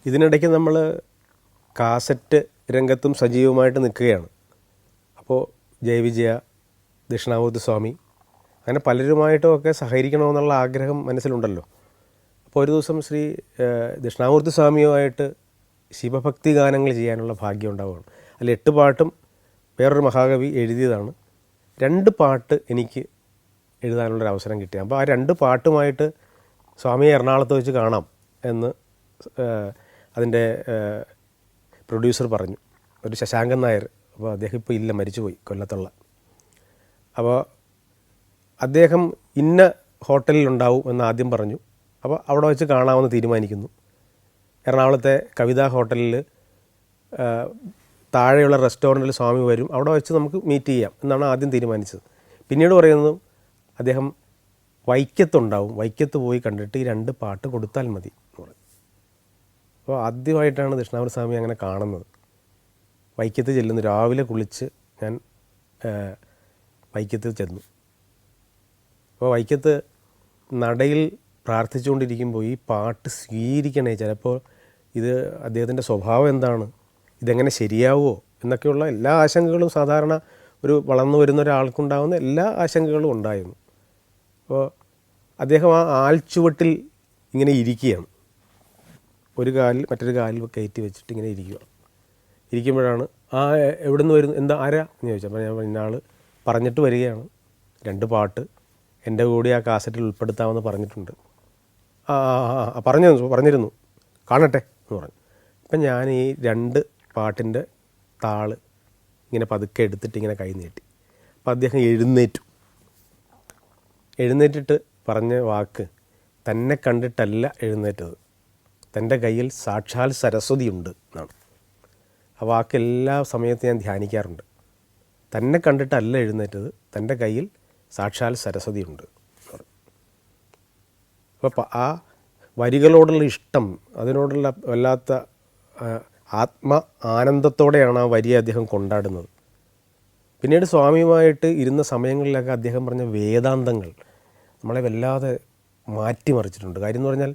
ഇതിനിടയ്ക്ക് നമ്മൾ കാസറ്റ് രംഗത്തും സജീവമായിട്ട് നിൽക്കുകയാണ്. അപ്പോൾ ജയവിജയ, ദക്ഷിണാമൂർത്തി സ്വാമി, അങ്ങനെ പലരുമായിട്ടുമൊക്കെ സഹകരിക്കണമെന്നുള്ള ആഗ്രഹം മനസ്സിലുണ്ടല്ലോ. അപ്പോൾ ഒരു ദിവസം ശ്രീ ദക്ഷിണാമൂർത്തി സ്വാമിയുമായിട്ട് ശിവഭക്തി ഗാനങ്ങൾ ചെയ്യാനുള്ള ഭാഗ്യം ഉണ്ടാവുകയാണ്. അതിൽ 8 പാട്ടും വേറൊരു മഹാകവി എഴുതിയതാണ്. 2 പാട്ട് എനിക്ക് എഴുതാനുള്ളൊരു അവസരം കിട്ടി. അപ്പോൾ ആ 2 പാട്ടുമായിട്ട് സ്വാമിയെ എറണാകുളത്ത് വെച്ച് കാണാം എന്ന് അതിൻ്റെ പ്രൊഡ്യൂസർ പറഞ്ഞു, ഒരു ശശാങ്കൻ നായർ. അപ്പോൾ അദ്ദേഹം ഇപ്പോൾ ഇല്ല, മരിച്ചുപോയി, കൊല്ലത്തുള്ള. അപ്പോൾ അദ്ദേഹം ഇന്ന ഹോട്ടലിലുണ്ടാവും എന്ന് ആദ്യം പറഞ്ഞു. അപ്പോൾ അവിടെ വെച്ച് കാണാമെന്ന് തീരുമാനിക്കുന്നു. എറണാകുളത്തെ കവിതാ ഹോട്ടലിൽ താഴെയുള്ള റെസ്റ്റോറൻറ്റിൽ സ്വാമി വരും, അവിടെ വെച്ച് നമുക്ക് മീറ്റ് ചെയ്യാം എന്നാണ് ആദ്യം തീരുമാനിച്ചത്. പിന്നീട് പറയുന്നതും അദ്ദേഹം വൈക്കത്തുണ്ടാവും, വൈക്കത്ത് പോയി കണ്ടിട്ട് ഈ 2 പാട്ട് കൊടുത്താൽ മതി എന്ന് പറയും. അപ്പോൾ ആദ്യമായിട്ടാണ് ദക്ഷിണാമൂർത്തി സ്വാമി അങ്ങനെ കാണുന്നത്. വൈക്കത്ത് ചെല്ലുന്നു, രാവിലെ കുളിച്ച് ഞാൻ വൈക്കത്ത് ചെന്നു. അപ്പോൾ വൈക്കത്ത് നടയിൽ പ്രാർത്ഥിച്ചുകൊണ്ടിരിക്കുമ്പോൾ ഈ പാട്ട് സ്വീകരിക്കണേ, ചിലപ്പോൾ ഇത് അദ്ദേഹത്തിൻ്റെ സ്വഭാവം എന്താണ്, ഇതെങ്ങനെ ശരിയാവുമോ എന്നൊക്കെയുള്ള എല്ലാ ആശങ്കകളും സാധാരണ ഒരു വളർന്നു വരുന്ന ഒരാൾക്കുണ്ടാകുന്ന എല്ലാ ആശങ്കകളും ഉണ്ടായിരുന്നു. അപ്പോൾ അദ്ദേഹം ആ ആൽച്ചുവട്ടിൽ ഇങ്ങനെ ഇരിക്കുകയാണ്, ഒരു കാലിൽ മറ്റൊരു കാലിൽ കയറ്റി വെച്ചിട്ട് ഇങ്ങനെ ഇരിക്കുമ്പോഴാണ് എവിടെ നിന്ന് വരുന്നു, എന്താ ആരാ എന്ന് ചോദിച്ചു. അപ്പോൾ ഞാൻ ഇന്ന ആൾ പറഞ്ഞിട്ട് വരികയാണ്, 2 പാട്ട് എൻ്റെ കൂടി ആ കാസറ്റിൽ ഉൾപ്പെടുത്താമെന്ന് പറഞ്ഞിട്ടുണ്ട്. പറഞ്ഞിരുന്നു, കാണട്ടെ എന്ന് പറഞ്ഞു. അപ്പം ഞാൻ ഈ 2 പാട്ടിൻ്റെ താള് ഇങ്ങനെ പതുക്കെ എടുത്തിട്ട് ഇങ്ങനെ കൈ നീട്ടി. അപ്പം അദ്ദേഹം എഴുന്നേറ്റിട്ട് പറഞ്ഞ വാക്ക്, തന്നെ കണ്ടിട്ടല്ല എഴുന്നേറ്റത്, തൻ്റെ കയ്യിൽ സാക്ഷാൽ സരസ്വതി ഉണ്ട് എന്നാണ്. ആ വാക്ക് എല്ലാ സമയത്തും ഞാൻ ധ്യാനിക്കാറുണ്ട്. തന്നെ കണ്ടിട്ടല്ല എഴുന്നേറ്റത്, തൻ്റെ കയ്യിൽ സാക്ഷാൽ സരസ്വതി ഉണ്ട്. അപ്പോൾ ആ വരികളോടുള്ള ഇഷ്ടം, അതിനോടുള്ള വല്ലാത്ത ആനന്ദത്തോടെയാണ് ആ വരിയെ അദ്ദേഹം കൊണ്ടാടുന്നത്. പിന്നീട് സ്വാമിയുമായിട്ട് ഇരുന്ന സമയങ്ങളിലൊക്കെ അദ്ദേഹം പറഞ്ഞ വേദാന്തങ്ങൾ നമ്മളെ വല്ലാതെ മാറ്റിമറിച്ചിട്ടുണ്ട്. കാര്യം എന്ന് പറഞ്ഞാൽ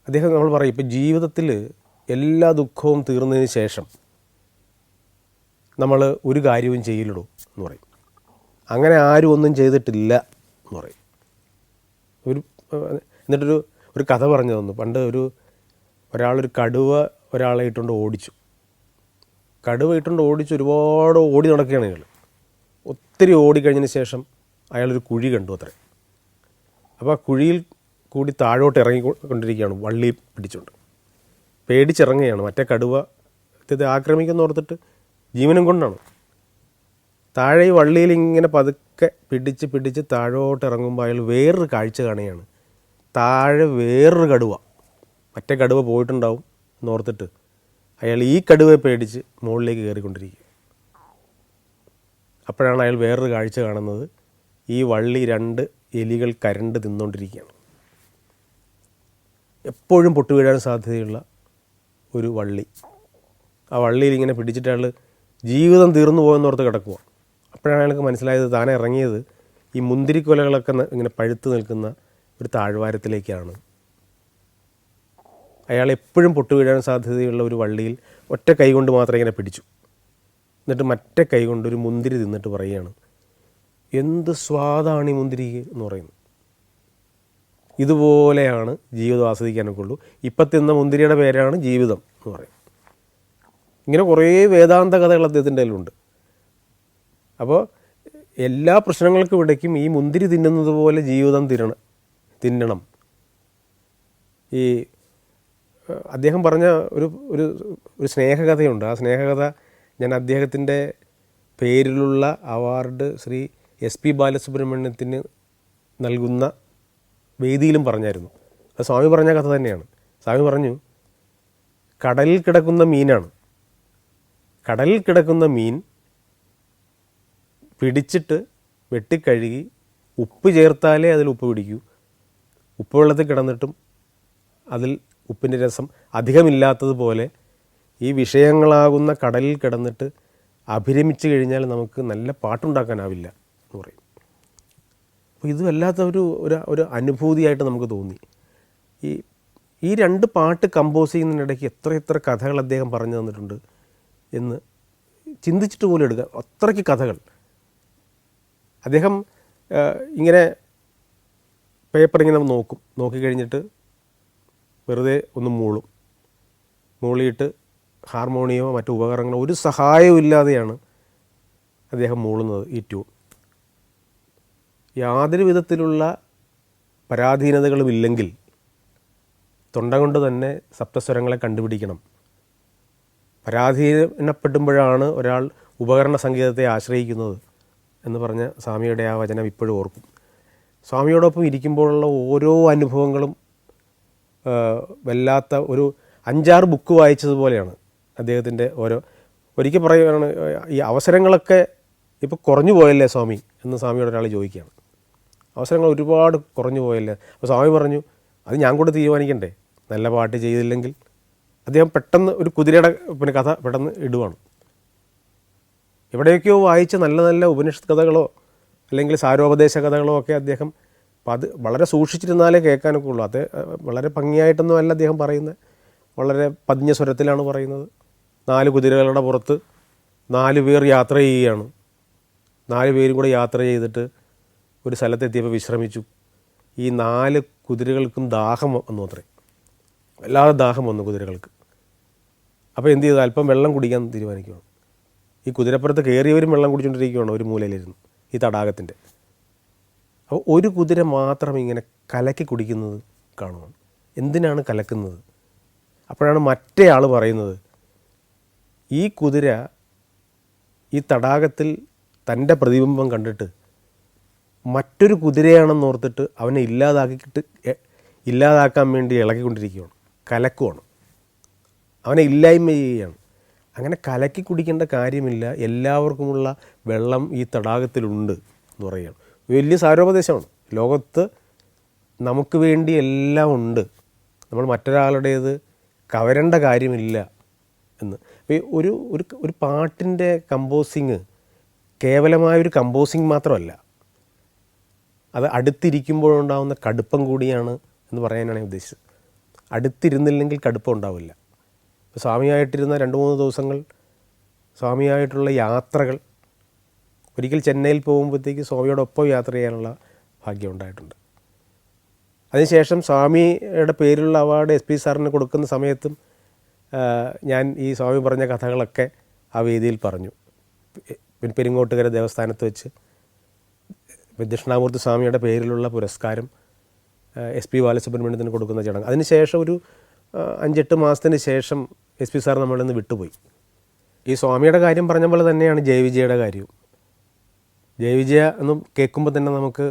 അദ്ദേഹം നമ്മൾ പറയും, ഇപ്പം ജീവിതത്തിൽ എല്ലാ ദുഃഖവും തീർന്നതിന് ശേഷം നമ്മൾ ഒരു കാര്യവും ചെയ്യില്ലടൂ എന്ന് പറയും. അങ്ങനെ ആരും ഒന്നും ചെയ്തിട്ടില്ല എന്ന് പറയും. എന്നിട്ടൊരു കഥ പറഞ്ഞു തന്നു. പണ്ട് ഒരാളൊരു കടുവ ഒരാളെ ഇട്ടുകൊണ്ട് ഓടിച്ചു. ഒരുപാട് ഓടി നടക്കുകയാണ് അയാൾ. ഒത്തിരി ഓടിക്കഴിഞ്ഞതിന് ശേഷം അയാളൊരു കുഴി കണ്ടു അത്രേ. അപ്പോൾ ആ കുഴിയിൽ കൂടി താഴോട്ട് ഇറങ്ങിക്കൊണ്ടിരിക്കുകയാണ്, വള്ളി പിടിച്ചുകൊണ്ട്. പേടിച്ചിറങ്ങുകയാണ്. മറ്റേ കടുവ ഇത് ആക്രമിക്കുന്ന ഓർത്തിട്ട് ജീവനും കൊണ്ടാണ്. താഴെ ഈ വള്ളിയിൽ ഇങ്ങനെ പതുക്കെ പിടിച്ച് താഴോട്ട് ഇറങ്ങുമ്പോൾ അയാൾ വേറൊരു കാഴ്ച കാണുകയാണ്. താഴെ വേറൊരു കടുവ, മറ്റേ കടുവ പോയിട്ടുണ്ടാവും എന്നോർത്തിട്ട് അയാൾ ഈ കടുവയെ പേടിച്ച് മുകളിലേക്ക് കയറിക്കൊണ്ടിരിക്കുക. അപ്പോഴാണ് അയാൾ വേറൊരു കാഴ്ച കാണുന്നത്, ഈ വള്ളി 2 എലികൾ കരണ്ട് തിന്നുകൊണ്ടിരിക്കുകയാണ്. എപ്പോഴും പൊട്ടു വീഴാൻ സാധ്യതയുള്ള ഒരു വള്ളി. ആ വള്ളിയിൽ ഇങ്ങനെ പിടിച്ചിട്ട് അയാൾ ജീവിതം തീർന്നു പോയെന്നോർത്ത് കിടക്കുക. അപ്പോഴാണ് അയാൾക്ക് മനസ്സിലായത് താനെ ഇറങ്ങിയത് ഈ മുന്തിരിക്കൊലകളൊക്കെ ഇങ്ങനെ പഴുത്ത് നിൽക്കുന്ന ഒരു താഴ്വാരത്തിലേക്കാണ്. അയാൾ എപ്പോഴും പൊട്ടു വീഴാൻ സാധ്യതയുള്ള ഒരു വള്ളിയിൽ ഒറ്റ കൈ കൊണ്ട് മാത്രം ഇങ്ങനെ പിടിച്ചു. എന്നിട്ട് മറ്റേ കൈ കൊണ്ട് ഒരു മുന്തിരി തിന്നിട്ട് പറയുകയാണ്, എന്ത് സ്വാദാണ് ഈ മുന്തിരിക്ക് എന്ന് പറയുന്നത്. ഇതുപോലെയാണ് ജീവിതം ആസ്വദിക്കാനൊക്കെ ഉള്ളൂ. ഇപ്പം തിന്ന മുന്തിരിയുടെ പേരാണ് ജീവിതം എന്ന് പറയും. ഇങ്ങനെ കുറേ വേദാന്ത കഥകൾ അദ്ദേഹത്തിൻ്റെ കയ്യിലുണ്ട്. അപ്പോൾ എല്ലാ പ്രശ്നങ്ങൾക്കും ഇടയ്ക്കും ഈ മുന്തിരി തിന്നുന്നത് പോലെ ജീവിതം തിന്നണം. ഈ അദ്ദേഹം പറഞ്ഞ ഒരു സ്നേഹകഥയുണ്ട്. ആ സ്നേഹകഥ ഞാൻ അദ്ദേഹത്തിൻ്റെ പേരിലുള്ള അവാർഡ് ശ്രീ SP ബാലസുബ്രഹ്മണ്യത്തിന് നൽകുന്ന വേദിയിലും പറഞ്ഞായിരുന്നു. അത് സ്വാമി പറഞ്ഞ കഥ തന്നെയാണ്. സ്വാമി പറഞ്ഞു, കടലിൽ കിടക്കുന്ന മീനാണ്. കടലിൽ കിടക്കുന്ന മീൻ പിടിച്ചിട്ട് വെട്ടിക്കഴുകി ഉപ്പ് ചേർത്താലേ അതിൽ ഉപ്പ് പിടിക്കൂ. ഉപ്പ് വെള്ളത്തിൽ കിടന്നിട്ടും അതിൽ ഉപ്പിൻ്റെ രസം അധികമില്ലാത്തതുപോലെ ഈ വിഷയങ്ങളാകുന്ന കടലിൽ കിടന്നിട്ട് അഭിരമിച്ചു കഴിഞ്ഞാൽ നമുക്ക് നല്ല പാട്ടുണ്ടാക്കാനാവില്ല എന്ന് പറയും. അപ്പോൾ ഇത് വല്ലാത്ത ഒരു അനുഭൂതിയായിട്ട് നമുക്ക് തോന്നി. ഈ 2 പാട്ട് കമ്പോസ് ചെയ്യുന്നതിനിടയ്ക്ക് എത്ര കഥകൾ അദ്ദേഹം പറഞ്ഞു തന്നിട്ടുണ്ട് എന്ന് ചിന്തിച്ചിട്ട് പോലും എടുക്കുക. അത്രയ്ക്ക് കഥകൾ അദ്ദേഹം ഇങ്ങനെ പേപ്പർ ഇങ്ങനെ നോക്കിക്കഴിഞ്ഞിട്ട് വെറുതെ ഒന്ന് മൂളിയിട്ട് ഹാർമോണിയമോ മറ്റു ഉപകരണങ്ങളോ ഒരു സഹായവും ഇല്ലാതെയാണ് അദ്ദേഹം മൂളുന്നത്. ഈ ട്യൂൺ യാതൊരു വിധത്തിലുള്ള പരാധീനതകളും ഇല്ലെങ്കിൽ തൊണ്ട കൊണ്ട് തന്നെ സപ്തസ്വരങ്ങളെ കണ്ടുപിടിക്കണം. പരാധീനപ്പെടുമ്പോഴാണ് ഒരാൾ ഉപകരണ സംഗീതത്തെ ആശ്രയിക്കുന്നത് എന്ന് പറഞ്ഞ സ്വാമിയുടെ ആ വചനം ഇപ്പോഴും ഓർക്കും. സ്വാമിയോടൊപ്പം ഇരിക്കുമ്പോഴുള്ള ഓരോ അനുഭവങ്ങളും വല്ലാത്ത ഒരു 5-6 ബുക്ക് വായിച്ചതുപോലെയാണ് അദ്ദേഹത്തിൻ്റെ ഒരിക്കൽ പറയുകയാണ്, ഈ അവസരങ്ങളൊക്കെ ഇപ്പോൾ കുറഞ്ഞു പോയല്ലേ സ്വാമി എന്ന് സ്വാമിയോട് ഒരാൾ ചോദിക്കുകയാണ്. അവസരങ്ങൾ ഒരുപാട് കുറഞ്ഞു പോയല്ലേ. അപ്പോൾ സ്വാമി പറഞ്ഞു, അത് ഞാൻ കൂടെ തീരുമാനിക്കണ്ടേ, നല്ല പാട്ട് ചെയ്തില്ലെങ്കിൽ. അദ്ദേഹം പെട്ടെന്ന് ഒരു കുതിരയുടെ കഥ പെട്ടെന്ന് ഇടുവാണ്. എവിടെയൊക്കെയോ വായിച്ച നല്ല നല്ല ഉപനിഷത്ത് കഥകളോ അല്ലെങ്കിൽ സാരോപദേശ കഥകളോ ഒക്കെ അദ്ദേഹം അത് വളരെ സൂക്ഷിച്ചിരുന്നാലേ കേൾക്കാനൊക്കെ ഉള്ളൂ. അത് വളരെ ഭംഗിയായിട്ടൊന്നും അല്ല അദ്ദേഹം പറയുന്നത്, വളരെ പതിഞ്ഞ സ്വരത്തിലാണ് പറയുന്നത്. 4 കുതിരകളുടെ പുറത്ത് 4 പേർ യാത്ര ചെയ്യുകയാണ്. 4 പേരും കൂടെ യാത്ര ചെയ്തിട്ട് ഒരു സ്ഥലത്തെത്തിയപ്പോൾ വിശ്രമിച്ചു. ഈ 4 കുതിരകൾക്കും ദാഹം വന്നു അത്രേ, വല്ലാതെ ദാഹം വന്നു കുതിരകൾക്ക്. അപ്പോൾ എന്ത് ചെയ്തു, അല്പം വെള്ളം കുടിക്കാൻ തീരുമാനിക്കുകയാണ്. ഈ കുതിരപ്പുറത്ത് കയറിയവരും വെള്ളം കുടിച്ചുകൊണ്ടിരിക്കുകയാണ് ഒരു മൂലയിലിരുന്ന് ഈ തടാകത്തിൻ്റെ. അപ്പോൾ ഒരു കുതിര മാത്രം ഇങ്ങനെ കലക്കി കുടിക്കുന്നത് കാണുകയാണ്. എന്തിനാണ് കലക്കുന്നത്? അപ്പോഴാണ് മറ്റേ ആൾ പറയുന്നത്, ഈ കുതിര ഈ തടാകത്തിൽ തൻ്റെ പ്രതിബിംബം കണ്ടിട്ട് മറ്റൊരു കുതിരയാണെന്ന് ഓർത്തിട്ട് അവനെ ഇല്ലാതാക്കാൻ വേണ്ടി ഇളകിക്കൊണ്ടിരിക്കുകയാണ്, കലക്കുവാണ്, അവനെ ഇല്ലായ്മ ചെയ്യുകയാണ്. അങ്ങനെ കലക്കി കുടിക്കേണ്ട കാര്യമില്ല, എല്ലാവർക്കുമുള്ള വെള്ളം ഈ തടാകത്തിലുണ്ട് എന്ന് പറയുകയാണ്. വലിയ സാരോപദേശമാണ്. ലോകത്ത് നമുക്ക് വേണ്ടി എല്ലാം ഉണ്ട്, നമ്മൾ മറ്റൊരാളുടേത് കവരേണ്ട കാര്യമില്ല എന്ന്. അപ്പോൾ ഒരു പാട്ടിൻ്റെ കമ്പോസിങ് കേവലമായൊരു കമ്പോസിങ് മാത്രമല്ല, അത് അടുത്തിരിക്കുമ്പോഴുണ്ടാകുന്ന കടുപ്പം കൂടിയാണ് എന്ന് പറയാനാണ് ഉദ്ദേശിച്ചത്. അടുത്തിരുന്നില്ലെങ്കിൽ കടുപ്പം ഉണ്ടാവില്ല. ഇപ്പോൾ സ്വാമിയായിട്ടിരുന്ന 2-3 ദിവസങ്ങൾ സ്വാമിയായിട്ടുള്ള യാത്രകൾ, ഒരിക്കൽ ചെന്നൈയിൽ പോകുമ്പോഴത്തേക്ക് സ്വാമിയോടൊപ്പം യാത്ര ചെയ്യാനുള്ള ഭാഗ്യം ഉണ്ടായിട്ടുണ്ട്. അതിനുശേഷം സ്വാമിയുടെ പേരിലുള്ള അവാർഡ് SP സാറിന് കൊടുക്കുന്ന സമയത്തും ഞാൻ ഈ സ്വാമി പറഞ്ഞ കഥകളൊക്കെ ആ വേദിയിൽ പറഞ്ഞു. പെരിങ്ങോട്ടുകര ദേവസ്ഥാനത്ത് വെച്ച് ദക്ഷിണാമൂർത്തി സ്വാമിയുടെ പേരിലുള്ള പുരസ്കാരം SP ബാലസുബ്രഹ്മണ്യത്തിന് കൊടുക്കുന്ന ചടങ്ങ്. അതിനുശേഷം ഒരു 5-8 മാസത്തിന് ശേഷം SP സാർ നമ്മളിൽ നിന്ന് വിട്ടുപോയി. ഈ സ്വാമിയുടെ കാര്യം പറഞ്ഞ പോലെ തന്നെയാണ് ജയവിജയയുടെ കാര്യവും. ജയവിജയ എന്നും കേൾക്കുമ്പോൾ തന്നെ നമുക്ക്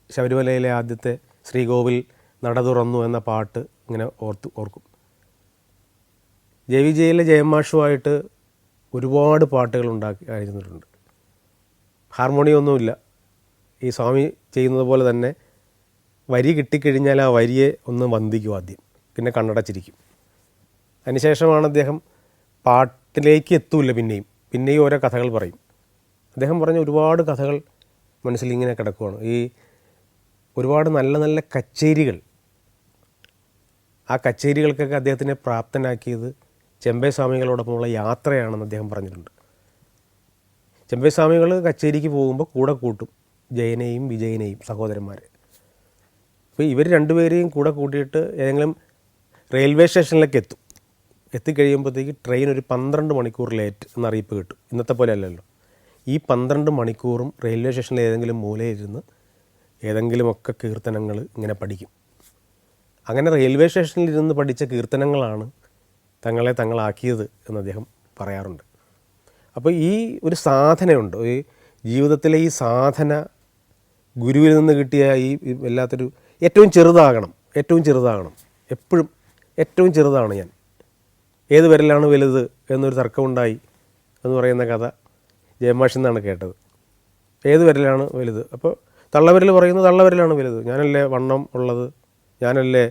ശബരിമലയിലെ ആദ്യത്തെ ശ്രീകോവിൽ നട തുറന്നു എന്ന പാട്ട് ഇങ്ങനെ ഓർക്കും. ജയവിജയയിലെ ജയമാഷുമായിട്ട് ഒരുപാട് പാട്ടുകൾ ഉണ്ടാക്കിയിരുന്നിട്ടുണ്ട്. ഹാർമോണിയൊന്നുമില്ല. ഈ സ്വാമി ചെയ്യുന്നത് പോലെ തന്നെ വരി കിട്ടിക്കഴിഞ്ഞാൽ ആ വരിയെ ഒന്ന് വന്ദിക്കും ആദ്യം, പിന്നെ കണ്ണടച്ചിരിക്കും. അതിനുശേഷമാണ് അദ്ദേഹം പാട്ടിലേക്ക് എത്തൂല്ല. പിന്നെയും ഓരോ കഥകൾ പറയും. അദ്ദേഹം പറഞ്ഞ ഒരുപാട് കഥകൾ മനസ്സിലിങ്ങനെ കിടക്കുവാണ്. ഈ ഒരുപാട് നല്ല നല്ല കച്ചേരികൾ, ആ കച്ചേരികൾക്കൊക്കെ അദ്ദേഹത്തിനെ പ്രാപ്തനാക്കിയത് ചെമ്പൈ സ്വാമികളോടൊപ്പമുള്ള യാത്രയാണെന്ന് അദ്ദേഹം പറഞ്ഞിട്ടുണ്ട്. ചെമ്പൈ സ്വാമികൾ കച്ചേരിക്ക് പോകുമ്പോൾ കൂടെ കൂട്ടും ജയനെയും വിജയനെയും, സഹോദരന്മാരെ. അപ്പോൾ ഇവർ 2 പേരെയും കൂടെ കൂട്ടിയിട്ട് ഏതെങ്കിലും റെയിൽവേ സ്റ്റേഷനിലേക്ക് എത്തിക്കഴിയുമ്പോഴത്തേക്ക് ട്രെയിൻ ഒരു 12 മണിക്കൂർ ലേറ്റ് എന്ന അറിയിപ്പ് കിട്ടും. ഇന്നത്തെ പോലെ അല്ലല്ലോ. ഈ 12 മണിക്കൂറും റെയിൽവേ സ്റ്റേഷനിൽ ഏതെങ്കിലും മൂലയിരുന്ന് ഏതെങ്കിലുമൊക്കെ കീർത്തനങ്ങൾ ഇങ്ങനെ പഠിക്കും. അങ്ങനെ റെയിൽവേ സ്റ്റേഷനിൽ ഇരുന്ന് പഠിച്ച കീർത്തനങ്ങളാണ് തങ്ങളാക്കിയത് എന്ന് അദ്ദേഹം പറയാറുണ്ട്. അപ്പോൾ ഈ ഒരു സാധനയുണ്ട്, ഈ ജീവിതത്തിലെ ഈ സാധന ഗുരുവിൽ നിന്ന് കിട്ടിയ ഈ വല്ലാത്തൊരു ഏറ്റവും ചെറുതാകണം. എപ്പോഴും ഏറ്റവും ചെറുതാണ് ഞാൻ. ഏത് വിരലാണ് വലുത് എന്നൊരു തർക്കമുണ്ടായി എന്ന് പറയുന്ന കഥ ജയമാഷിൽ നിന്നാണ് കേട്ടത്. ഏത് വിരലാണ് വലുത്? അപ്പോൾ തള്ളവിരൽ പറയുന്നത് തള്ളവിരലാണ് വലുത്, ഞാനല്ലേ വണ്ണം ഉള്ളത്, ഞാനല്ലേ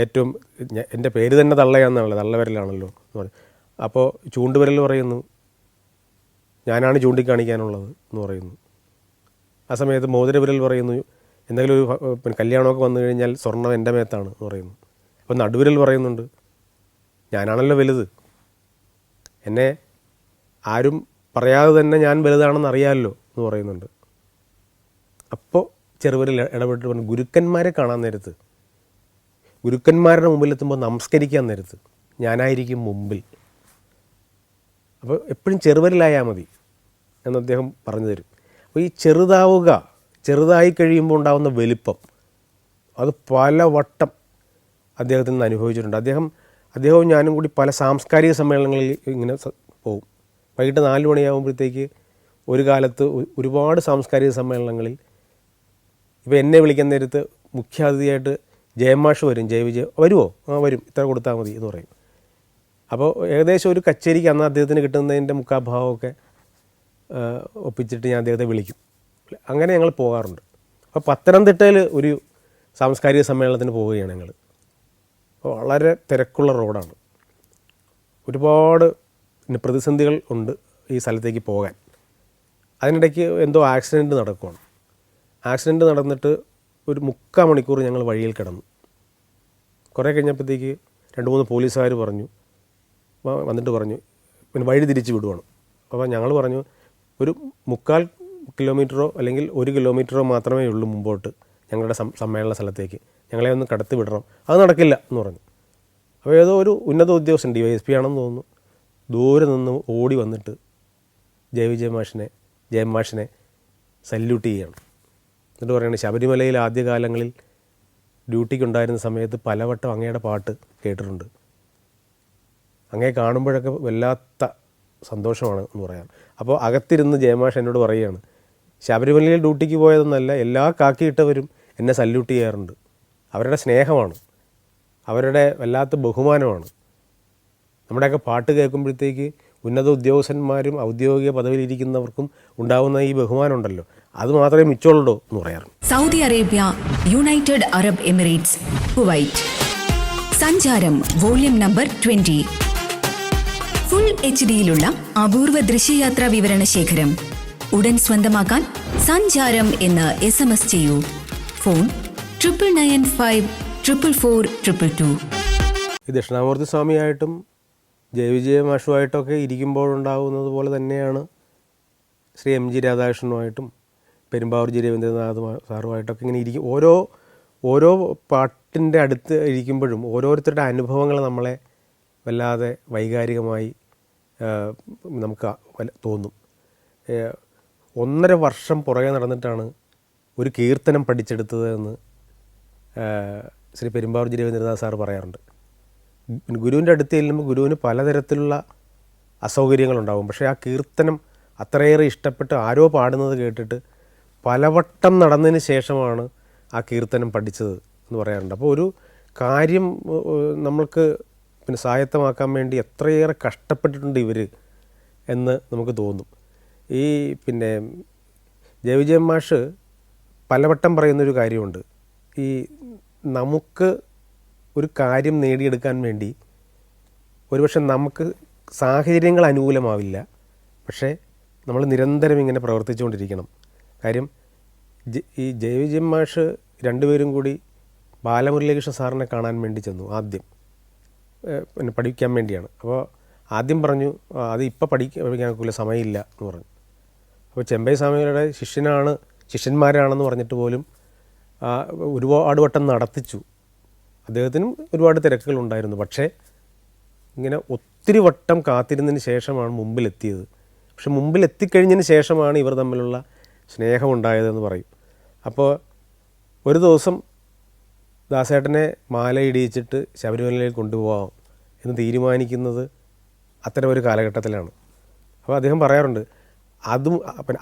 ഏറ്റവും, എൻ്റെ പേര് തന്നെ തള്ളയാണെന്നാണല്ലോ, തള്ളവിരലാണല്ലോ എന്ന് പറയും. അപ്പോൾ ചൂണ്ടുവിരൽ പറയുന്നു ഞാനാണ് ചൂണ്ടിക്കാണിക്കാനുള്ളത് എന്ന് പറയുന്നു. ആ സമയത്ത് മോതിരവിരൽ പറയുന്നു എന്തെങ്കിലും ഒരു കല്യാണമൊക്കെ വന്നു കഴിഞ്ഞാൽ സ്വർണ്ണം എൻ്റെ മേത്താണ് എന്ന് പറയുന്നു. അപ്പോൾ നടുവിരൽ പറയുന്നുണ്ട്, ഞാനാണല്ലോ വലുത്, എന്നെ ആരും പറയാതെ തന്നെ ഞാൻ വലുതാണെന്ന് അറിയാമല്ലോ എന്ന് പറയുന്നുണ്ട്. അപ്പോൾ ചെറുവിരൽ ഇടപെട്ട് പറഞ്ഞു, ഗുരുക്കന്മാരെ കാണാൻ നേരത്ത്, ഗുരുക്കന്മാരുടെ മുമ്പിലെത്തുമ്പോൾ നമസ്കരിക്കാൻ നേരത്ത് ഞാനായിരിക്കും മുമ്പിൽ. അപ്പോൾ എപ്പോഴും ചെറുവിരലായാൽ മതി എന്ന് അദ്ദേഹം പറഞ്ഞു തരും. അപ്പോൾ ഈ ചെറുതായി കഴിയുമ്പോൾ ഉണ്ടാകുന്ന വലിപ്പം അത് പല വട്ടം അദ്ദേഹത്തിൽ നിന്ന് അനുഭവിച്ചിട്ടുണ്ട്. അദ്ദേഹവും ഞാനും കൂടി പല സാംസ്കാരിക സമ്മേളനങ്ങളിൽ ഇങ്ങനെ പോകും. വൈകിട്ട് 4 മണിയാകുമ്പോഴത്തേക്ക് ഒരു കാലത്ത് ഒരുപാട് സാംസ്കാരിക സമ്മേളനങ്ങളിൽ ഇപ്പോൾ എന്നെ വിളിക്കുന്ന നേരത്ത് മുഖ്യാതിഥിയായിട്ട് ജയമാഷ് വരും. വരുമോ? വരും, ഇത്ര കൊടുത്താൽ മതി എന്ന് പറയും. അപ്പോൾ ഏകദേശം ഒരു കച്ചേരിക്ക് അന്ന് അദ്ദേഹത്തിന് കിട്ടുന്നതിൻ്റെ മുക്കാഭാവമൊക്കെ ഒപ്പിച്ചിട്ട് ഞാൻ അദ്ദേഹത്തെ വിളിക്കും. അങ്ങനെ ഞങ്ങൾ പോകാറുണ്ട്. അപ്പോൾ പത്തനംതിട്ടയിൽ ഒരു സാംസ്കാരിക സമ്മേളനത്തിന് പോവുകയാണ് ഞങ്ങൾ. അപ്പോൾ വളരെ തിരക്കുള്ള റോഡാണ്, ഒരുപാട് പ്രതിസന്ധികൾ ഉണ്ട് ഈ സ്ഥലത്തേക്ക് പോകാൻ. അതിനിടയ്ക്ക് എന്തോ ആക്സിഡൻറ്റ് നടക്കുകയാണ്. ആക്സിഡൻറ്റ് നടന്നിട്ട് ഒരു 3/4 മണിക്കൂർ ഞങ്ങൾ വഴിയിൽ കിടന്നു. കുറേ കഴിഞ്ഞപ്പോഴത്തേക്ക് 2-3 പോലീസുകാർ വന്നിട്ട് പറഞ്ഞു പിന്നെ വഴി തിരിച്ച് വിടുവാണ്. അപ്പോൾ ഞങ്ങൾ പറഞ്ഞു, ഒരു 3/4 കിലോമീറ്ററോ അല്ലെങ്കിൽ 1 കിലോമീറ്ററോ മാത്രമേ ഉള്ളൂ മുമ്പോട്ട് ഞങ്ങളുടെ സമ്മേളന സ്ഥലത്തേക്ക്, ഞങ്ങളെ ഒന്ന് കടത്തി വിടണം. അത് നടക്കില്ല എന്ന് പറഞ്ഞു. അപ്പോൾ ഏതോ ഒരു ഉന്നത ഉദ്യോഗസ്ഥൻ DYSP ആണെന്ന് തോന്നുന്നു, ദൂരെ നിന്ന് ഓടി വന്നിട്ട് ജയമാഷിനെ സല്യൂട്ട് ചെയ്യുകയാണ്. എന്നിട്ട് പറയുന്നത്, ശബരിമലയിൽ ആദ്യകാലങ്ങളിൽ ഡ്യൂട്ടിക്കുണ്ടായിരുന്ന സമയത്ത് പലവട്ടം അങ്ങയുടെ പാട്ട് കേട്ടിട്ടുണ്ട്, അങ്ങയെ കാണുമ്പോഴൊക്കെ വല്ലാത്ത സന്തോഷമാണ് എന്ന് പറയാം. അപ്പോൾ അകത്തിരുന്ന് ജയമാഷ് എന്നോട് പറയുകയാണ്, ശബരിമലയിൽ ഡ്യൂട്ടിക്ക് പോയതെന്നല്ല, എല്ലാ കാക്കിയിട്ടവരും എന്നെ സല്യൂട്ട് ചെയ്യാറുണ്ട്. അവരുടെ സ്നേഹമാണ്, അവരുടെ വല്ലാത്ത ബഹുമാനമാണ്. നമ്മുടെയൊക്കെ പാട്ട് കേൾക്കുമ്പോഴത്തേക്ക് ഉന്നത ഉദ്യോഗസ്ഥന്മാരും ഔദ്യോഗിക പദവിയിലിരിക്കുന്നവർക്കും ഉണ്ടാകുന്ന ഈ ബഹുമാനം ഉണ്ടല്ലോ, അത് മാത്രമേ മിച്ചമുള്ളൂ എന്ന് പറയാറ്. Saudi Arabia, United Arab Emirates, Kuwait. സഞ്ചാരം വോള്യം നമ്പർ 20. ഫുൾ HD-യിലുള്ള അപൂർവ ദൃശ്യയാത്രാ വിവരണ ശേഖരം ഉടൻ സ്വന്തമാക്കാൻ സഞ്ചാരം എന്ന് SMS ചെയ്യൂ. ഫോൺ 9995444222. ഈ ദക്ഷിണാമൂർത്തി സ്വാമിയായിട്ടും ജയവിജയമാഷുമായിട്ടൊക്കെ ഇരിക്കുമ്പോഴുണ്ടാകുന്നത് പോലെ തന്നെയാണ് ശ്രീ MG രാധാകൃഷ്ണനുമായിട്ടും പെരുമ്പാവൂർ ജി രവീന്ദ്രനാഥ് സാറുമായിട്ടൊക്കെ ഇങ്ങനെ ഇരിക്കും. ഓരോ പാട്ടിൻ്റെ അടുത്ത് ഇരിക്കുമ്പോഴും ഓരോരുത്തരുടെ അനുഭവങ്ങൾ നമ്മളെ വല്ലാതെ വൈകാരികമായി നമുക്ക് തോന്നും. 1.5 വർഷം പുറകെ നടന്നിട്ടാണ് ഒരു കീർത്തനം പഠിച്ചെടുത്തത് എന്ന് ശ്രീ പെരുമ്പാവൂർ ജി രവീന്ദ്രനാഥ് സാറ് പറയാറുണ്ട്. ഗുരുവിൻ്റെ അടുത്ത് ചെല്ലുമ്പോൾ ഗുരുവിന് പലതരത്തിലുള്ള അസൗകര്യങ്ങളുണ്ടാകും. പക്ഷേ ആ കീർത്തനം അത്രയേറെ ഇഷ്ടപ്പെട്ട് ആരോ പാടുന്നത് കേട്ടിട്ട് പലവട്ടം നടന്നതിന് ശേഷമാണ് ആ കീർത്തനം പഠിച്ചത് എന്ന് പറയാറുണ്ട്. അപ്പോൾ ഒരു കാര്യം നമ്മൾക്ക് പിന്നെ സ്വായത്തമാക്കാൻ വേണ്ടി എത്രയേറെ കഷ്ടപ്പെട്ടിട്ടുണ്ട് ഇവർ എന്ന് നമുക്ക് തോന്നും. ഈ പിന്നെ ജയവിജയൻ മാഷ് പലവട്ടം പറയുന്നൊരു കാര്യമുണ്ട്, ഈ നമുക്ക് ഒരു കാര്യം നേടിയെടുക്കാൻ വേണ്ടി ഒരുപക്ഷെ നമുക്ക് സാഹചര്യങ്ങൾ അനുകൂലമാവില്ല, പക്ഷേ നമ്മൾ നിരന്തരം ഇങ്ങനെ പ്രവർത്തിച്ചുകൊണ്ടിരിക്കണം. കാര്യം ഈ ജയവിജയൻ മാഷ് രണ്ടുപേരും കൂടി ബാലമുരളീകൃഷ്ണ സാറിനെ കാണാൻ വേണ്ടി ചെന്നു. ആദ്യം പിന്നെ പഠിക്കാൻ വേണ്ടിയാണ്. അപ്പോൾ ആദ്യം പറഞ്ഞു അത് ഇപ്പോൾ പഠിക്കാൻ സമയമില്ല എന്ന് പറഞ്ഞു. അപ്പോൾ ചെമ്പൈ സ്വാമികളുടെ ശിഷ്യന്മാരാണെന്ന് പറഞ്ഞിട്ട് പോലും ഒരുപാട് വട്ടം നടത്തിച്ചു. അദ്ദേഹത്തിനും ഒരുപാട് തിരക്കുകൾ ഉണ്ടായിരുന്നു. പക്ഷേ ഇങ്ങനെ ഒത്തിരി വട്ടം കാത്തിരുന്നതിന് ശേഷമാണ് മുമ്പിലെത്തിയത്. പക്ഷെ മുമ്പിലെത്തിക്കഴിഞ്ഞതിന് ശേഷമാണ് ഇവർ തമ്മിലുള്ള സ്നേഹമുണ്ടായതെന്ന് പറയും. അപ്പോൾ ഒരു ദിവസം ദാസേട്ടനെ മാല ഇടിയിച്ചിട്ട് ശബരിമലയിൽ കൊണ്ടുപോകാം എന്ന് തീരുമാനിക്കുന്നത് അത്തരം ഒരു കാലഘട്ടത്തിലാണ്. അപ്പോൾ അദ്ദേഹം പറയാറുണ്ട്,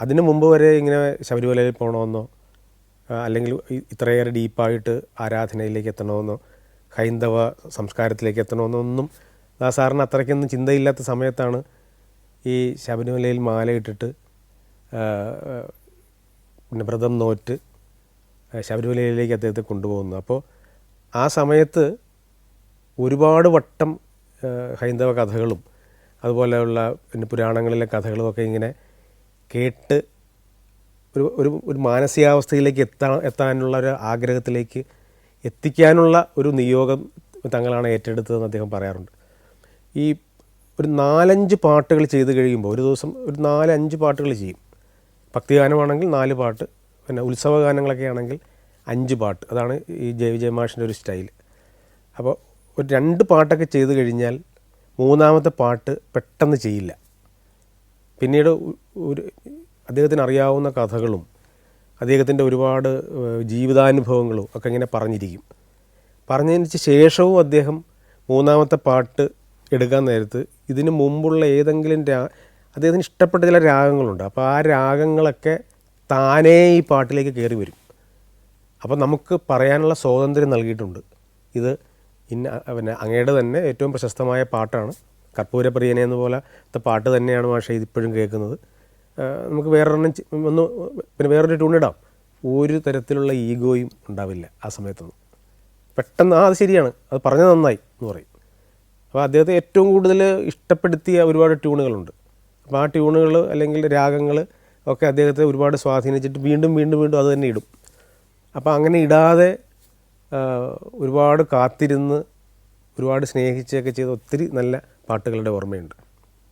അതിന് മുമ്പ് വരെ ഇങ്ങനെ ശബരിമലയിൽ പോകണമെന്നോ അല്ലെങ്കിൽ ഇത്രയേറെ ഡീപ്പായിട്ട് ആരാധനയിലേക്ക് എത്തണമെന്നോ ഹൈന്ദവ സംസ്കാരത്തിലേക്ക് എത്തണമെന്നോ ഒന്നും ദാസാറിന് അത്രയ്ക്കൊന്നും ചിന്തയില്ലാത്ത സമയത്താണ് ഈ ശബരിമലയിൽ മാലയിട്ടിട്ട് പിന്നെ വ്രതം നോറ്റ് ശബരിമലയിലേക്ക് അദ്ദേഹത്തെ കൊണ്ടുപോകുന്നു. അപ്പോൾ ആ സമയത്ത് ഒരുപാട് വട്ടം ഹൈന്ദവ കഥകളും അതുപോലെയുള്ള പിന്നെ പുരാണങ്ങളിലെ കഥകളുമൊക്കെ ഇങ്ങനെ കേട്ട് ഒരു മാനസികാവസ്ഥയിലേക്ക് എത്താനുള്ള ഒരു ആഗ്രഹത്തിലേക്ക് എത്തിക്കാനുള്ള ഒരു നിയോഗം തങ്ങളാണ് ഏറ്റെടുത്തതെന്ന് അദ്ദേഹം പറയാറുണ്ട്. ഈ ഒരു 4-5 പാട്ടുകൾ ചെയ്ത് കഴിയുമ്പോൾ ഒരു ദിവസം ഒരു 4-5 പാട്ടുകൾ ചെയ്യും. ഭക്തിഗാനമാണെങ്കിൽ 4 പാട്ട്, പിന്നെ ഉത്സവ ഗാനങ്ങളൊക്കെ ആണെങ്കിൽ 5 പാട്ട്. അതാണ് ഈ ജയവിജയമാഷിൻ്റെ ഒരു സ്റ്റൈൽ. അപ്പോൾ ഒരു 2 പാട്ടൊക്കെ ചെയ്ത് കഴിഞ്ഞാൽ 3-ാമത്തെ പാട്ട് പെട്ടെന്ന് ചെയ്യില്ല. പിന്നീട് ഒരു അദ്ദേഹത്തിന് അറിയാവുന്ന കഥകളും അദ്ദേഹത്തിൻ്റെ ഒരുപാട് ജീവിതാനുഭവങ്ങളും ഒക്കെ ഇങ്ങനെ പറഞ്ഞിരിക്കും. പറഞ്ഞതിന് ശേഷവും അദ്ദേഹം 3-ാമത്തെ പാട്ട് എടുക്കാൻ നേരത്ത് ഇതിന് മുമ്പുള്ള ഏതെങ്കിലും അദ്ദേഹത്തിന് ഇഷ്ടപ്പെട്ട ചില രാഗങ്ങളുണ്ട്. അപ്പോൾ ആ രാഗങ്ങളൊക്കെ താനേ ഈ പാട്ടിലേക്ക് കയറി വരും. അപ്പോൾ നമുക്ക് പറയാനുള്ള സ്വാതന്ത്ര്യം നൽകിയിട്ടുണ്ട്. ഇത് പിന്നെ അങ്ങയുടെ തന്നെ ഏറ്റവും പ്രശസ്തമായ പാട്ടാണ്, കർപ്പൂരപ്രിയനെ എന്ന പോലത്തെ പാട്ട് തന്നെയാണ് മാഷെ ഇതിപ്പോഴും കേൾക്കുന്നത്. നമുക്ക് പിന്നെ വേറൊരു ട്യൂണിടാം. ഒരു തരത്തിലുള്ള ഈഗോയും ഉണ്ടാവില്ല ആ സമയത്തൊന്നും. പെട്ടെന്ന് അത് ശരിയാണ്, അത് പറഞ്ഞത് നന്നായി എന്ന് പറയും. അപ്പോൾ അദ്ദേഹത്തെ ഏറ്റവും കൂടുതൽ ഇഷ്ടപ്പെടുത്തിയ ഒരുപാട് ട്യൂണുകളുണ്ട്. അപ്പോൾ ആ ട്യൂണുകൾ അല്ലെങ്കിൽ രാഗങ്ങൾ ഒക്കെ അദ്ദേഹത്തെ ഒരുപാട് സ്വാധീനിച്ചിട്ട് വീണ്ടും വീണ്ടും വീണ്ടും അത് തന്നെ ഇടും. അപ്പോൾ അങ്ങനെ ഇടാതെ ഒരുപാട് കാത്തിരുന്ന് ഒരുപാട് സ്നേഹിച്ചൊക്കെ ചെയ്ത ഒത്തിരി നല്ല പാട്ടുകളുടെ ഓർമ്മയുണ്ട്.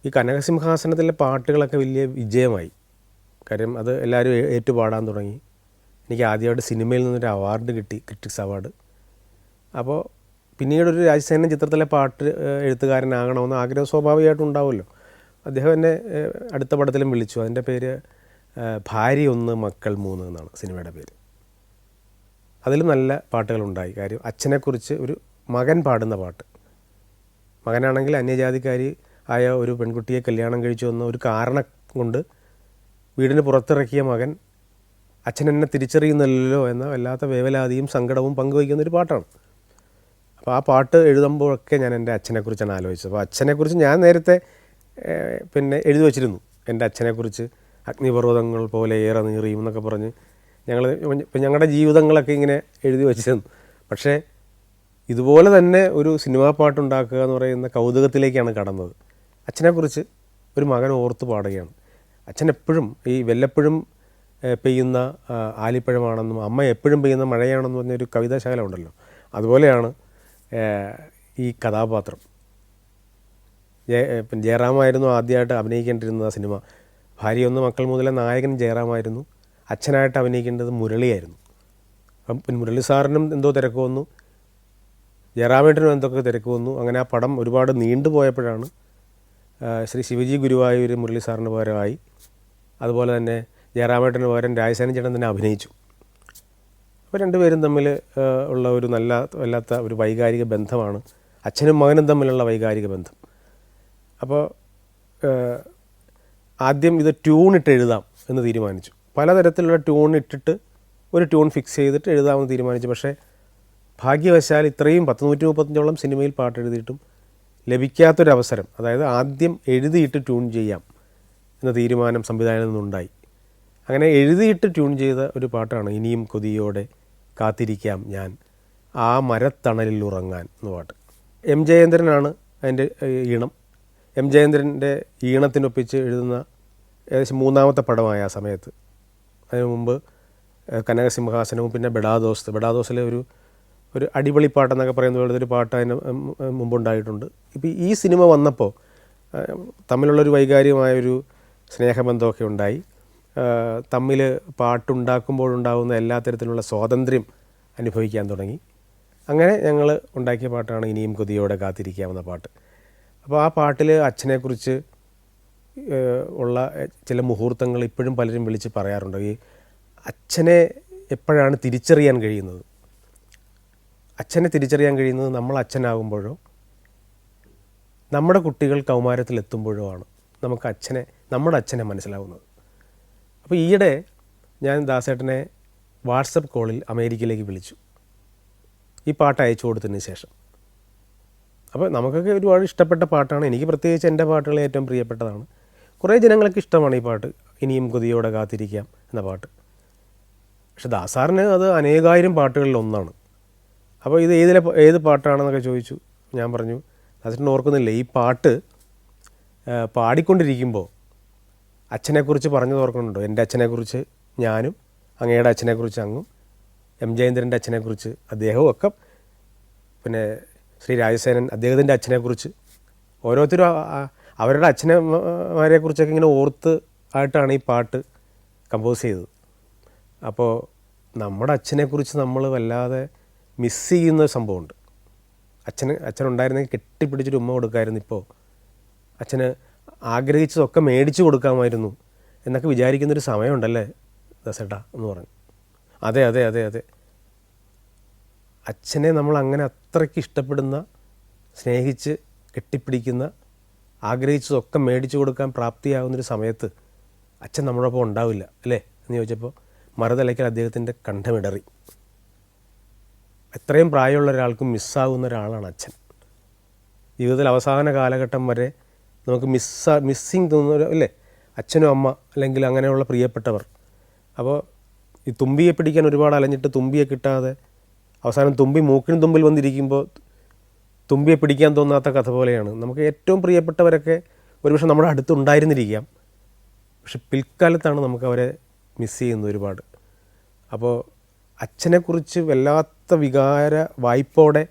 ഈ കനകസിംഹാസനത്തിലെ പാട്ടുകളൊക്കെ വലിയ വിജയമായി. കാര്യം അത് എല്ലാവരും ഏറ്റുപാടാൻ തുടങ്ങി. എനിക്ക് ആദ്യമായിട്ട് സിനിമയിൽ നിന്നൊരു അവാർഡ് കിട്ടി, ക്രിറ്റിക്സ് അവാർഡ്. അപ്പോൾ പിന്നീടൊരു രാജസേനൻ ചിത്രത്തിലെ പാട്ട് എഴുത്തുകാരനാകണമെന്ന് ആഗ്രഹം സ്വാഭാവികമായിട്ടും ഉണ്ടാവുമല്ലോ. അദ്ദേഹം എന്നെ അടുത്ത പടത്തിലും വിളിച്ചു. അതിൻ്റെ പേര് ഭാര്യ 1 മക്കൾ 3 എന്നാണ് സിനിമയുടെ പേര്. അതിലും നല്ല പാട്ടുകളുണ്ടായി. കാര്യം അച്ഛനെക്കുറിച്ച് ഒരു മകൻ പാടുന്ന പാട്ട്. മകനാണെങ്കിൽ അന്യജാതിക്കാരി ആയ ഒരു പെൺകുട്ടിയെ കല്യാണം കഴിച്ചു വന്ന ഒരു കാരണം കൊണ്ട് വീടിന് പുറത്തിറക്കിയ മകൻ അച്ഛൻ എന്നെ തിരിച്ചറിയുന്നില്ലല്ലോ എന്ന വല്ലാത്ത വേവലാതിയും സങ്കടവും പങ്കുവയ്ക്കുന്നൊരു പാട്ടാണ്. അപ്പോൾ ആ പാട്ട് എഴുതുമ്പോഴൊക്കെ ഞാൻ എൻ്റെ അച്ഛനെക്കുറിച്ചാണ് ആലോചിച്ചത്. അപ്പോൾ അച്ഛനെക്കുറിച്ച് ഞാൻ നേരത്തെ പിന്നെ എഴുതി വച്ചിരുന്നു. എൻ്റെ അച്ഛനെക്കുറിച്ച് അഗ്നിപർവ്വതങ്ങൾ പോലെ ഏറെ നീറിയും എന്നൊക്കെ പറഞ്ഞ് ഞങ്ങളുടെ ജീവിതങ്ങളൊക്കെ ഇങ്ങനെ എഴുതി വച്ചിരുന്നു. പക്ഷേ ഇതുപോലെ തന്നെ ഒരു സിനിമാ പാട്ടുണ്ടാക്കുക എന്ന് പറയുന്ന കൗതുകത്തിലേക്കാണ് കടന്നത്. അച്ഛനെക്കുറിച്ച് ഒരു മകൻ ഓർത്ത് പാടുകയാണ്. അച്ഛൻ എപ്പോഴും ഈ വല്ലപ്പോഴും പെയ്യുന്ന ആലിപ്പഴമാണെന്നും അമ്മ എപ്പോഴും പെയ്യുന്ന മഴയാണെന്നും പറഞ്ഞൊരു കവിതാശാല ഉണ്ടല്ലോ, അതുപോലെയാണ് ഈ കഥാപാത്രം. ജയറാമായിരുന്നു ആദ്യമായിട്ട് അഭിനയിക്കേണ്ടിരുന്ന സിനിമ. ഭാര്യ 1 മക്കൾ 3 നായകൻ ജയറാമായിരുന്നു. അച്ഛനായിട്ട് അഭിനയിക്കേണ്ടത് മുരളിയായിരുന്നു. അപ്പം മുരളി സാറിനും എന്തോ തിരക്ക് വന്നു, ജയറാമേട്ടനും എന്തൊക്കെ തിരക്ക് വന്നു. അങ്ങനെ ആ പടം ഒരുപാട് നീണ്ടുപോയപ്പോഴാണ് ശ്രീ ശിവജി ഗുരുവായൂർ മുരളി സാറിന് പകരമായി. അതുപോലെ തന്നെ ജയറാമേട്ടന് പകരം രാജസേനൻ ചേട്ടൻ തന്നെ അഭിനയിച്ചു. അപ്പോൾ രണ്ടുപേരും തമ്മിൽ ഉള്ള ഒരു വല്ലാത്ത ഒരു വൈകാരിക ബന്ധമാണ് അച്ഛനും മകനും തമ്മിലുള്ള വൈകാരിക ബന്ധം. അപ്പോൾ ആദ്യം ഇത് ട്യൂണിട്ട് എഴുതാം എന്ന് തീരുമാനിച്ചു. പലതരത്തിലുള്ള ട്യൂൺ ഇട്ടിട്ട് ഒരു ട്യൂൺ ഫിക്സ് ചെയ്തിട്ട് എഴുതാമെന്ന് തീരുമാനിച്ചു. പക്ഷേ ഭാഗ്യവശാൽ ഇത്രയും 135 സിനിമയിൽ പാട്ട് എഴുതിയിട്ടും ലഭിക്കാത്തൊരവസരം, അതായത് ആദ്യം എഴുതിയിട്ട് ട്യൂൺ ചെയ്യാം എന്ന തീരുമാനം സംവിധാനത്തിൽ നിന്നുണ്ടായി. അങ്ങനെ എഴുതിയിട്ട് ട്യൂൺ ചെയ്ത ഒരു പാട്ടാണ് ഇനിയും കൊതിയോടെ കാത്തിരിക്കാം ഞാൻ ആ മരത്തണലിൽ ഉറങ്ങാൻ എന്ന പാട്ട്. എം ജയേന്ദ്രനാണ് അതിൻ്റെ ഈണം. എം ജയേന്ദ്രൻ്റെ ഈണത്തിനൊപ്പിച്ച് എഴുതുന്ന ഏകദേശം 3-ാമത്തെ പടമായ ആ സമയത്ത്. അതിനു മുമ്പ് കനകസിംഹാസനവും പിന്നെ ബെഡാദോസിലെ ഒരു അടിപൊളി പാട്ടെന്നൊക്കെ പറയുന്ന പോലത്തെ ഒരു പാട്ട് അതിന് മുമ്പുണ്ടായിട്ടുണ്ട്. ഇപ്പോൾ ഈ സിനിമ വന്നപ്പോൾ തമ്മിലുള്ളൊരു വൈകാരികമായൊരു സ്നേഹബന്ധമൊക്കെ ഉണ്ടായി. തമ്മിൽ പാട്ടുണ്ടാക്കുമ്പോഴുണ്ടാകുന്ന എല്ലാ തരത്തിലുള്ള സ്വാതന്ത്ര്യം അനുഭവിക്കാൻ തുടങ്ങി. അങ്ങനെ ഞങ്ങൾ ഉണ്ടാക്കിയ പാട്ടാണ് ഇനിയും കൊതിയോടെ കാത്തിരിക്കാവുന്ന പാട്ട്. അപ്പോൾ ആ പാട്ടിൽ അച്ഛനെക്കുറിച്ച് ഉള്ള ചില മുഹൂർത്തങ്ങൾ ഇപ്പോഴും പലരും വിളിച്ച് പറയാറുണ്ട്. ഈ അച്ഛനെ എപ്പോഴാണ് തിരിച്ചറിയാൻ കഴിയുന്നത്? അച്ഛനെ തിരിച്ചറിയാൻ കഴിയുന്നത് നമ്മൾ അച്ഛനാകുമ്പോഴോ നമ്മുടെ കുട്ടികൾ കൗമാരത്തിലെത്തുമ്പോഴോ ആണ് നമുക്ക് നമ്മുടെ അച്ഛനെ മനസ്സിലാവുന്നത്. അപ്പോൾ ഈയിടെ ഞാൻ ദാസേട്ടനെ വാട്സപ്പ് കോളിൽ അമേരിക്കയിലേക്ക് വിളിച്ചു, ഈ പാട്ട് അയച്ചു കൊടുത്തതിന് ശേഷം. അപ്പോൾ നമുക്കൊക്കെ ഒരുപാട് ഇഷ്ടപ്പെട്ട പാട്ടാണ്. എനിക്ക് പ്രത്യേകിച്ച് എൻ്റെ പാട്ടുകൾ ഏറ്റവും പ്രിയപ്പെട്ടതാണ്. കുറേ ജനങ്ങൾക്ക് ഇഷ്ടമാണ് ഈ പാട്ട്, ഇനിയും കൊതിയോടെ കാത്തിരിക്കാം എന്ന പാട്ട്. പക്ഷെ ദാസാറിന് അത് അനേകായിരം പാട്ടുകളിൽ ഒന്നാണ്. അപ്പോൾ ഇത് ഏത് പാട്ടാണെന്നൊക്കെ ചോദിച്ചു. ഞാൻ പറഞ്ഞു, ദാസേട്ടൻ ഓർക്കുന്നില്ല, ഈ പാട്ട് പാടിക്കൊണ്ടിരിക്കുമ്പോൾ അച്ഛനെക്കുറിച്ച് പറഞ്ഞത് ഓർക്കുന്നുണ്ടോ? എൻ്റെ അച്ഛനെക്കുറിച്ച് ഞാനും, അങ്ങയുടെ അച്ഛനെക്കുറിച്ച് അങ്ങും, എം ജയേന്ദ്രൻ്റെ അച്ഛനെക്കുറിച്ച് അദ്ദേഹവും ഒക്കെ, പിന്നെ ശ്രീ രാജസേനൻ അദ്ദേഹത്തിൻ്റെ അച്ഛനെക്കുറിച്ച് ഓരോരുത്തരും അവരുടെ അച്ഛനമാരെക്കുറിച്ചൊക്കെ ഇങ്ങനെ ഓർത്ത് ആയിട്ടാണ് ഈ പാട്ട് കമ്പോസ് ചെയ്തത്. അപ്പോൾ നമ്മുടെ അച്ഛനെക്കുറിച്ച് നമ്മൾ വല്ലാതെ മിസ് ചെയ്യുന്ന സംഭവമുണ്ട്. അച്ഛനുണ്ടായിരുന്നെങ്കിൽ കെട്ടിപ്പിടിച്ചൊരു ഉമ്മ കൊടുക്കാമായിരുന്നു, ഇപ്പോൾ അച്ഛന് ആഗ്രഹിച്ചതൊക്കെ മേടിച്ചു കൊടുക്കാമായിരുന്നു എന്നൊക്കെ വിചാരിക്കുന്നൊരു സമയമുണ്ടല്ലേ ദാസേട്ടാ എന്ന് പറഞ്ഞു. അതെ അതെ അതെ അതെ, അച്ഛനെ നമ്മൾ അങ്ങനെ അത്രയ്ക്ക് ഇഷ്ടപ്പെടുന്ന, സ്നേഹിച്ച് കെട്ടിപ്പിടിക്കുന്ന, ആഗ്രഹിച്ചതൊക്കെ മേടിച്ചു കൊടുക്കാൻ പ്രാപ്തിയാകുന്നൊരു സമയത്ത് അച്ഛൻ നമ്മളോടൊപ്പം ഉണ്ടാവില്ല അല്ലേ എന്ന് ചോദിച്ചപ്പോൾ മറുതലയ്ക്കൽ അദ്ദേഹത്തിൻ്റെ കണ്ഠമിടറി. എത്രയും പ്രായമുള്ള ഒരാൾക്കും മിസ്സാകുന്ന ഒരാളാണ് അച്ഛൻ. ജീവിതത്തിൽ അവസാന കാലഘട്ടം വരെ നമുക്ക് മിസ്സിങ് തോന്നുന്ന അല്ലേ അച്ഛനും അമ്മ അല്ലെങ്കിൽ അങ്ങനെയുള്ള പ്രിയപ്പെട്ടവർ. അപ്പോൾ ഈ തുമ്പിയെ പിടിക്കാൻ ഒരുപാട് അലഞ്ഞിട്ട് തുമ്പിയെ കിട്ടാതെ അവസാനം തുമ്പി മൂക്കിന് തുമ്പിൽ വന്നിരിക്കുമ്പോൾ തുമ്പിയെ പിടിക്കാൻ തോന്നാത്ത കഥ പോലെയാണ്. നമുക്ക് ഏറ്റവും പ്രിയപ്പെട്ടവരൊക്കെ ഒരുപക്ഷെ നമ്മുടെ അടുത്തുണ്ടായിരുന്നിരിക്കാം, പക്ഷെ പിൽക്കാലത്താണ് നമുക്ക് അവരെ മിസ് ചെയ്യുന്നത് ഒരുപാട്. അപ്പോൾ അച്ഛനെക്കുറിച്ച് വല്ലാത്ത വികാര വായ്പോടെ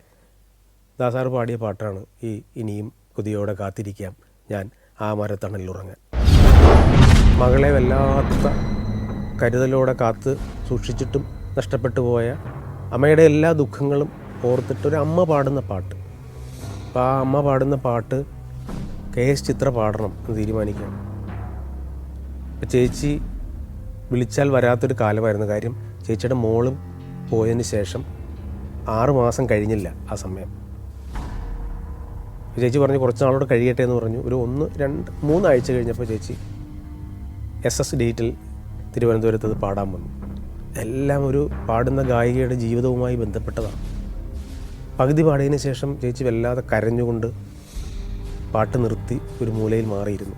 ദാസാർ പാടിയ പാട്ടാണ് ഈ ഇനിയും കൊതിയോടെ കാത്തിരിക്കാം ഞാൻ ആ മരത്തണലിലുറങ്ങാൻ. മകളെ വല്ലാത്ത കരുതലോടെ കാത്ത് സൂക്ഷിച്ചിട്ടും നഷ്ടപ്പെട്ടു പോയ അമ്മയുടെ എല്ലാ ദുഃഖങ്ങളും ഓർത്തിട്ടൊരു അമ്മ പാടുന്ന പാട്ട്. അപ്പോൾ ആ അമ്മ പാടുന്ന പാട്ട് KS ചിത്ര പാടണം എന്ന് തീരുമാനിക്കാം. അപ്പോൾ ചേച്ചി വിളിച്ചാൽ വരാത്തൊരു കാലമായിരുന്നു. കാര്യം ചേച്ചിയുടെ മോളും പോയതിന് ശേഷം 6 മാസം കഴിഞ്ഞില്ല ആ സമയം. ചേച്ചി പറഞ്ഞു കുറച്ച് നാളോടെ കഴിയട്ടെ എന്ന് പറഞ്ഞു. ഒരു 1, 2, 3 ആഴ്ച കഴിഞ്ഞപ്പോൾ ചേച്ചി SS ഡേറ്റിൽ തിരുവനന്തപുരത്ത് അത് പാടാൻ വന്നു. എല്ലാം ഒരു പാടുന്ന ഗായികയുടെ ജീവിതവുമായി ബന്ധപ്പെട്ടതാണ്. പകുതി പാടിയതിന് ശേഷം ചേച്ചി വല്ലാതെ കരഞ്ഞുകൊണ്ട് പാട്ട് നിർത്തി ഒരു മൂലയിൽ മാറിയിരുന്നു.